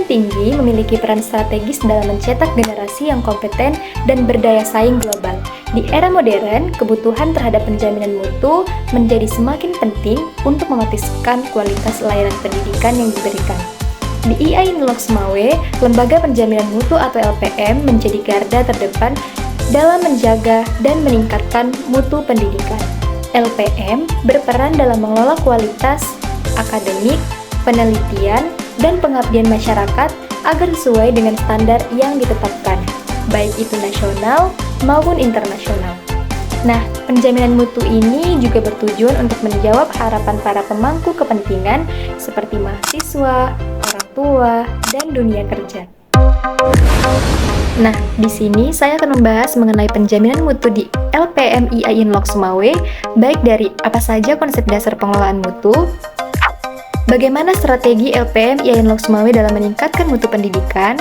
tinggi memiliki peran strategis dalam mencetak generasi yang kompeten dan berdaya saing global. Di era modern, kebutuhan terhadap penjaminan mutu menjadi semakin penting untuk memastikan kualitas layanan pendidikan yang diberikan. Di IAIN Loksmawe, Lembaga Penjaminan Mutu atau LPM menjadi garda terdepan dalam menjaga dan meningkatkan mutu pendidikan. LPM berperan dalam mengelola kualitas akademik, penelitian, dan pengabdian masyarakat agar sesuai dengan standar yang ditetapkan, baik itu nasional maupun internasional. Nah, penjaminan mutu ini juga bertujuan untuk menjawab harapan para pemangku kepentingan seperti mahasiswa, orang tua, dan dunia kerja. Nah, di sini saya akan membahas mengenai penjaminan mutu di LPM IAIN Loksmawe, baik dari apa saja konsep dasar pengelolaan mutu, bagaimana strategi LPM IAIN Loksmawe dalam meningkatkan mutu pendidikan,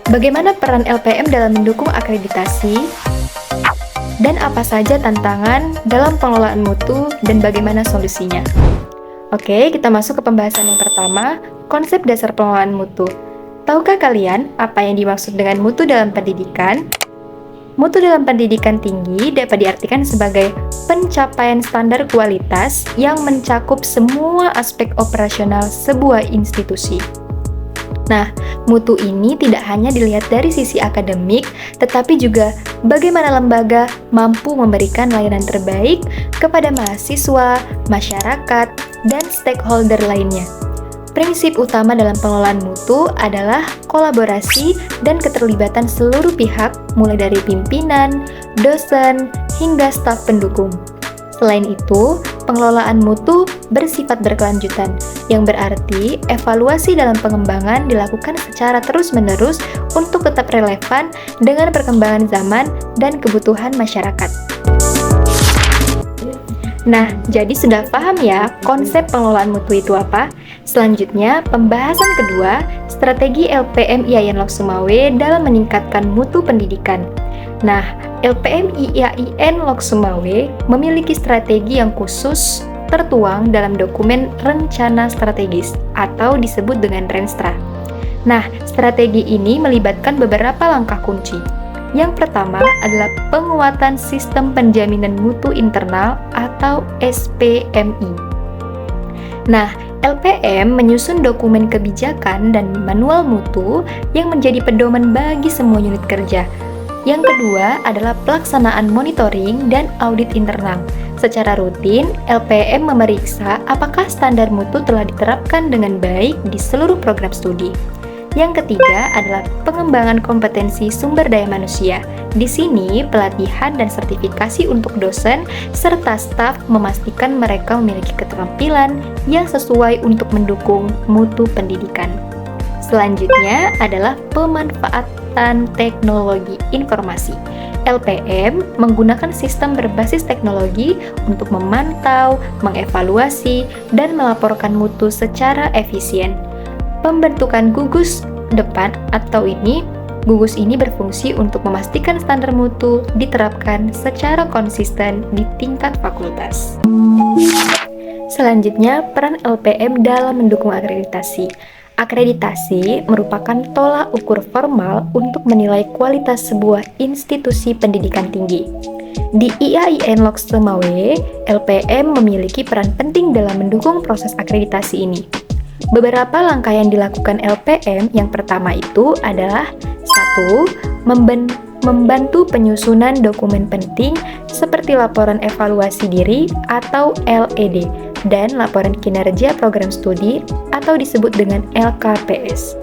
bagaimana peran LPM dalam mendukung akreditasi, dan apa saja tantangan dalam pengelolaan mutu dan bagaimana solusinya. Oke, kita masuk ke pembahasan yang pertama, konsep dasar pengelolaan mutu. Tahukah kalian apa yang dimaksud dengan mutu dalam pendidikan? Mutu dalam pendidikan tinggi dapat diartikan sebagai pencapaian standar kualitas yang mencakup semua aspek operasional sebuah institusi. Nah, mutu ini tidak hanya dilihat dari sisi akademik, tetapi juga bagaimana lembaga mampu memberikan layanan terbaik kepada mahasiswa, masyarakat, dan stakeholder lainnya. Prinsip utama dalam pengelolaan mutu adalah kolaborasi dan keterlibatan seluruh pihak, mulai dari pimpinan, dosen, hingga staf pendukung. Selain itu, pengelolaan mutu bersifat berkelanjutan, yang berarti evaluasi dalam pengembangan dilakukan secara terus-menerus untuk tetap relevan dengan perkembangan zaman dan kebutuhan masyarakat. Nah, jadi sudah paham ya konsep pengelolaan mutu itu apa? Selanjutnya, pembahasan kedua, strategi LPM IAIN Loksmawe dalam meningkatkan mutu pendidikan. Nah, LPM IAIN Loksmawe memiliki strategi yang khusus tertuang dalam dokumen rencana strategis atau disebut dengan Renstra. Nah, strategi ini melibatkan beberapa langkah kunci. Yang pertama adalah penguatan sistem penjaminan mutu internal atau SPMI. Nah, LPM menyusun dokumen kebijakan dan manual mutu yang menjadi pedoman bagi semua unit kerja. Yang kedua adalah pelaksanaan monitoring dan audit internal. Secara rutin, LPM memeriksa apakah standar mutu telah diterapkan dengan baik di seluruh program studi. Yang ketiga adalah pengembangan kompetensi sumber daya manusia. Di sini, pelatihan dan sertifikasi untuk dosen serta staf memastikan mereka memiliki keterampilan yang sesuai untuk mendukung mutu pendidikan. Selanjutnya adalah pemanfaatan teknologi informasi. LPM menggunakan sistem berbasis teknologi untuk memantau, mengevaluasi, dan melaporkan mutu secara efisien. Pembentukan gugus depan gugus ini berfungsi untuk memastikan standar mutu diterapkan secara konsisten di tingkat fakultas. Selanjutnya, peran LPM dalam mendukung akreditasi. Akreditasi merupakan tolak ukur formal untuk menilai kualitas sebuah institusi pendidikan tinggi. Di IAIN Loksmawe, LPM memiliki peran penting dalam mendukung proses akreditasi ini. Beberapa langkah yang dilakukan LPM yang pertama itu adalah 1. Membantu penyusunan dokumen penting seperti laporan evaluasi diri atau LED dan laporan kinerja program studi atau disebut dengan LKPS.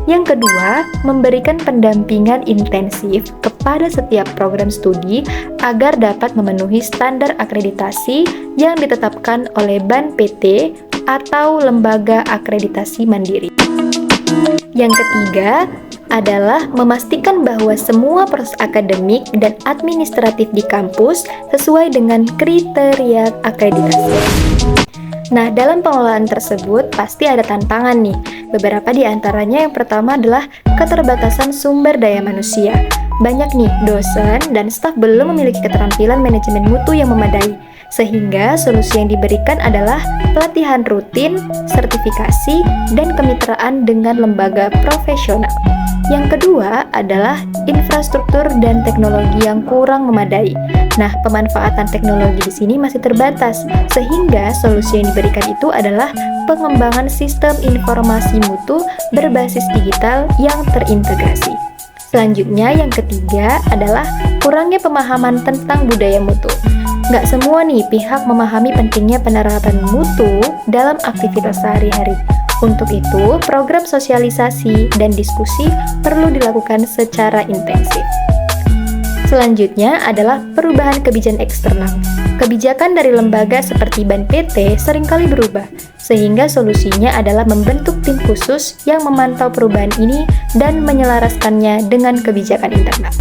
Yang kedua, memberikan pendampingan intensif kepada setiap program studi agar dapat memenuhi standar akreditasi yang ditetapkan oleh BAN PT atau lembaga akreditasi mandiri. Yang ketiga adalah memastikan bahwa semua proses akademik dan administratif di kampus sesuai dengan kriteria akreditasi. Nah, dalam pengelolaan tersebut pasti ada tantangan nih. Beberapa di antaranya yang pertama adalah keterbatasan sumber daya manusia. Banyak nih dosen dan staf belum memiliki keterampilan manajemen mutu yang memadai. Sehingga solusi yang diberikan adalah pelatihan rutin, sertifikasi, dan kemitraan dengan lembaga profesional. Yang kedua adalah infrastruktur dan teknologi yang kurang memadai. Nah, pemanfaatan teknologi di sini masih terbatas, sehingga solusi yang diberikan itu adalah pengembangan sistem informasi mutu berbasis digital yang terintegrasi. Selanjutnya, yang ketiga adalah kurangnya pemahaman tentang budaya mutu. Nggak semua nih pihak memahami pentingnya penerapan mutu dalam aktivitas sehari-hari. Untuk itu, program sosialisasi dan diskusi perlu dilakukan secara intensif. Selanjutnya adalah perubahan kebijakan eksternal. Kebijakan dari lembaga seperti BAN PT seringkali berubah, sehingga solusinya adalah membentuk tim khusus yang memantau perubahan ini dan menyelaraskannya dengan kebijakan internal.